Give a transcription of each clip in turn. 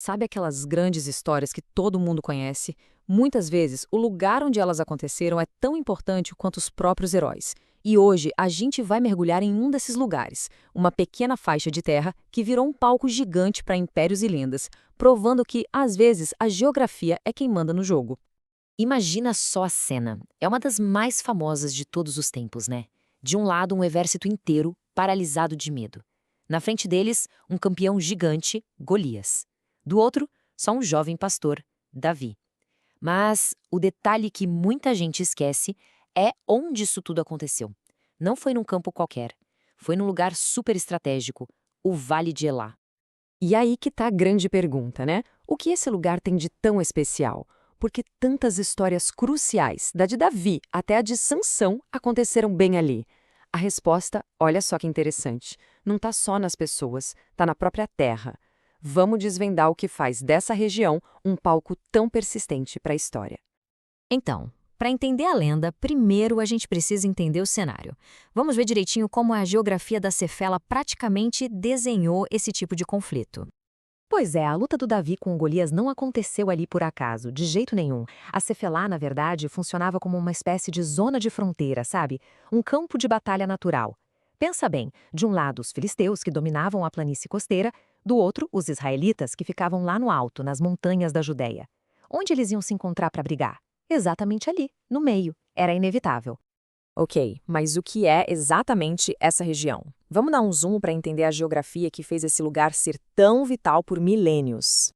Sabe aquelas grandes histórias que todo mundo conhece? Muitas vezes, o lugar onde elas aconteceram é tão importante quanto os próprios heróis. E hoje, a gente vai mergulhar em um desses lugares, uma pequena faixa de terra que virou um palco gigante para impérios e lendas, provando que, às vezes, a geografia é quem manda no jogo. Imagina só a cena. É uma das mais famosas de todos os tempos, né? De um lado, um exército inteiro, paralisado de medo. Na frente deles, um campeão gigante, Golias. Do outro, só um jovem pastor, Davi. Mas o detalhe que muita gente esquece é onde isso tudo aconteceu. Não foi num campo qualquer. Foi num lugar super estratégico, o Vale de Elá. E aí que tá a grande pergunta, né? O que esse lugar tem de tão especial? Porque tantas histórias cruciais, da de Davi até a de Sansão, aconteceram bem ali. A resposta, olha só que interessante, não está só nas pessoas, está na própria terra. Vamos desvendar o que faz dessa região um palco tão persistente para a história. Então, para entender a lenda, primeiro a gente precisa entender o cenário. Vamos ver direitinho como a geografia da Cefela praticamente desenhou esse tipo de conflito. Pois é, a luta do Davi com o Golias não aconteceu ali por acaso, de jeito nenhum. A Cefelá, na verdade, funcionava como uma espécie de zona de fronteira, sabe? Um campo de batalha natural. Pensa bem, de um lado os filisteus, que dominavam a planície costeira, do outro os israelitas, que ficavam lá no alto, nas montanhas da Judéia. Onde eles iam se encontrar para brigar? Exatamente ali, no meio. Era inevitável. Ok, mas o que é exatamente essa região? Vamos dar um zoom para entender a geografia que fez esse lugar ser tão vital por milênios.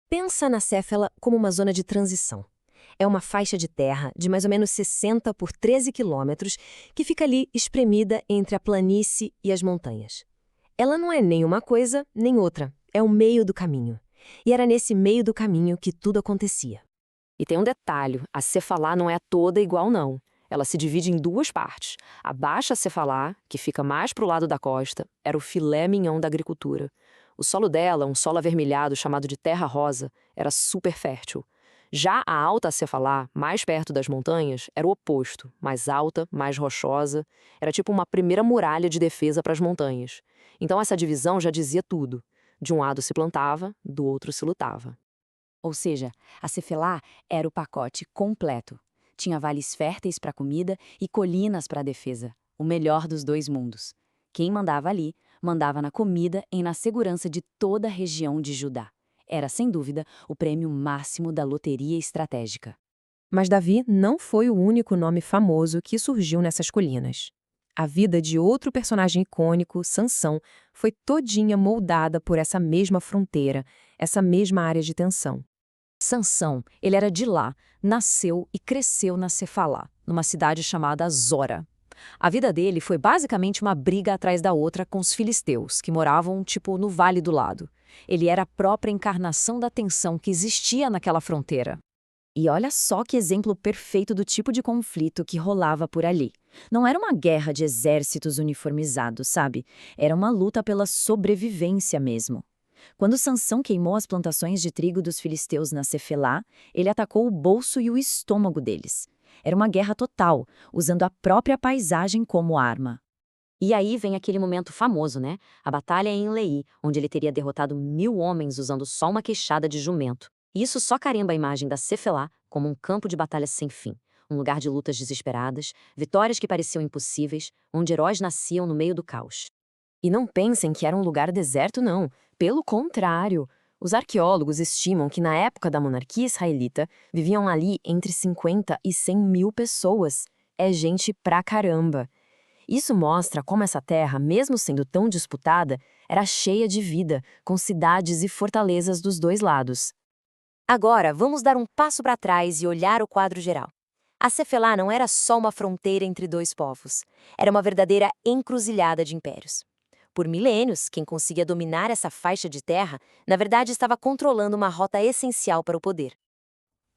Pensa na Céfala como uma zona de transição. É uma faixa de terra de mais ou menos 60 por 13 quilômetros que fica ali espremida entre a planície e as montanhas. Ela não é nem uma coisa nem outra, é o meio do caminho. E era nesse meio do caminho que tudo acontecia. E tem um detalhe, a Cefalá não é toda igual não. Ela se divide em duas partes. A Baixa Cefalá, que fica mais para o lado da costa, era o filé mignon da agricultura. O solo dela, um solo avermelhado chamado de terra rosa, era super fértil. Já a Alta Cefalá, mais perto das montanhas, era o oposto, mais alta, mais rochosa, era tipo uma primeira muralha de defesa para as montanhas. Então essa divisão já dizia tudo. De um lado se plantava, do outro se lutava. Ou seja, a Cefelá era o pacote completo. Tinha vales férteis para comida e colinas para a defesa, o melhor dos dois mundos. Quem mandava ali, mandava na comida e na segurança de toda a região de Judá. Era, sem dúvida, o prêmio máximo da loteria estratégica. Mas Davi não foi o único nome famoso que surgiu nessas colinas. A vida de outro personagem icônico, Sansão, foi todinha moldada por essa mesma fronteira, essa mesma área de tensão. Sansão, ele era de lá, nasceu e cresceu na Cefalá, numa cidade chamada Zora. A vida dele foi basicamente uma briga atrás da outra com os filisteus, que moravam, tipo, no vale do lado. Ele era a própria encarnação da tensão que existia naquela fronteira. E olha só que exemplo perfeito do tipo de conflito que rolava por ali. Não era uma guerra de exércitos uniformizados, sabe? Era uma luta pela sobrevivência mesmo. Quando Sansão queimou as plantações de trigo dos filisteus na Cefelá, ele atacou o bolso e o estômago deles. Era uma guerra total, usando a própria paisagem como arma. E aí vem aquele momento famoso, né? A batalha em Enlei, onde ele teria derrotado 1000 homens usando só uma queixada de jumento. E isso só carimba a imagem da Cefelá como um campo de batalha sem fim, um lugar de lutas desesperadas, vitórias que pareciam impossíveis, onde heróis nasciam no meio do caos. E não pensem que era um lugar deserto, não. Pelo contrário, os arqueólogos estimam que na época da monarquia israelita viviam ali entre 50 e 100 mil pessoas. É gente pra caramba. Isso mostra como essa terra, mesmo sendo tão disputada, era cheia de vida, com cidades e fortalezas dos dois lados. Agora, vamos dar um passo para trás e olhar o quadro geral. A Cefelá não era só uma fronteira entre dois povos. Era uma verdadeira encruzilhada de impérios. Por milênios, quem conseguia dominar essa faixa de terra, na verdade estava controlando uma rota essencial para o poder.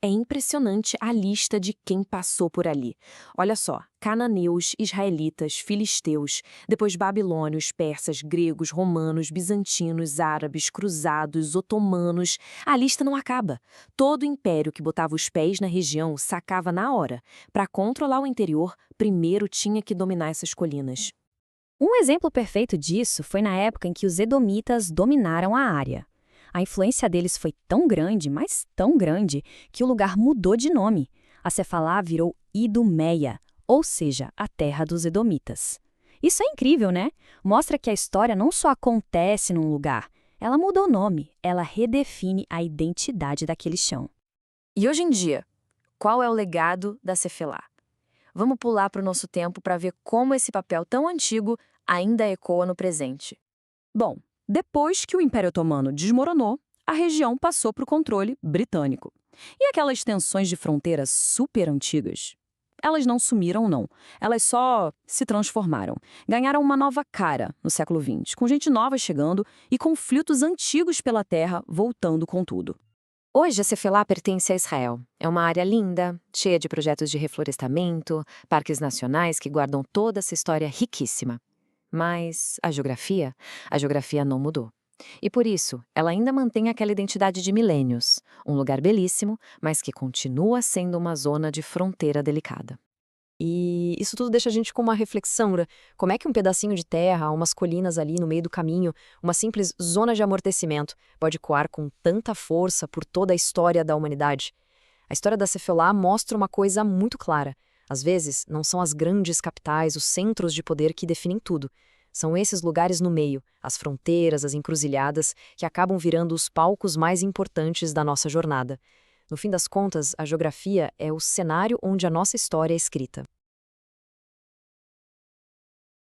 É impressionante a lista de quem passou por ali. Olha só, cananeus, israelitas, filisteus, depois babilônios, persas, gregos, romanos, bizantinos, árabes, cruzados, otomanos. A lista não acaba. Todo império que botava os pés na região sacava na hora. Para controlar o interior, primeiro tinha que dominar essas colinas. Um exemplo perfeito disso foi na época em que os edomitas dominaram a área. A influência deles foi tão grande, mas tão grande, que o lugar mudou de nome. A Cefalá virou Idumeia, ou seja, a terra dos Edomitas. Isso é incrível, né? Mostra que a história não só acontece num lugar, ela muda o nome, ela redefine a identidade daquele chão. E hoje em dia, qual é o legado da Cefelá? Vamos pular para o nosso tempo para ver como esse papel tão antigo ainda ecoa no presente. Bom, depois que o Império Otomano desmoronou, a região passou para o controle britânico. E aquelas tensões de fronteiras super antigas? Elas não sumiram, não. Elas só se transformaram. Ganharam uma nova cara no século XX, com gente nova chegando e conflitos antigos pela terra voltando com tudo. Hoje, a Cefelá pertence a Israel. É uma área linda, cheia de projetos de reflorestamento, parques nacionais que guardam toda essa história riquíssima. Mas a geografia não mudou. E por isso, ela ainda mantém aquela identidade de milênios, um lugar belíssimo, mas que continua sendo uma zona de fronteira delicada. E isso tudo deixa a gente com uma reflexão, né? Como é que um pedacinho de terra, umas colinas ali no meio do caminho, uma simples zona de amortecimento, pode coar com tanta força por toda a história da humanidade? A história da Cefelá mostra uma coisa muito clara. Às vezes, não são as grandes capitais, os centros de poder que definem tudo. São esses lugares no meio, as fronteiras, as encruzilhadas, que acabam virando os palcos mais importantes da nossa jornada. No fim das contas, a geografia é o cenário onde a nossa história é escrita.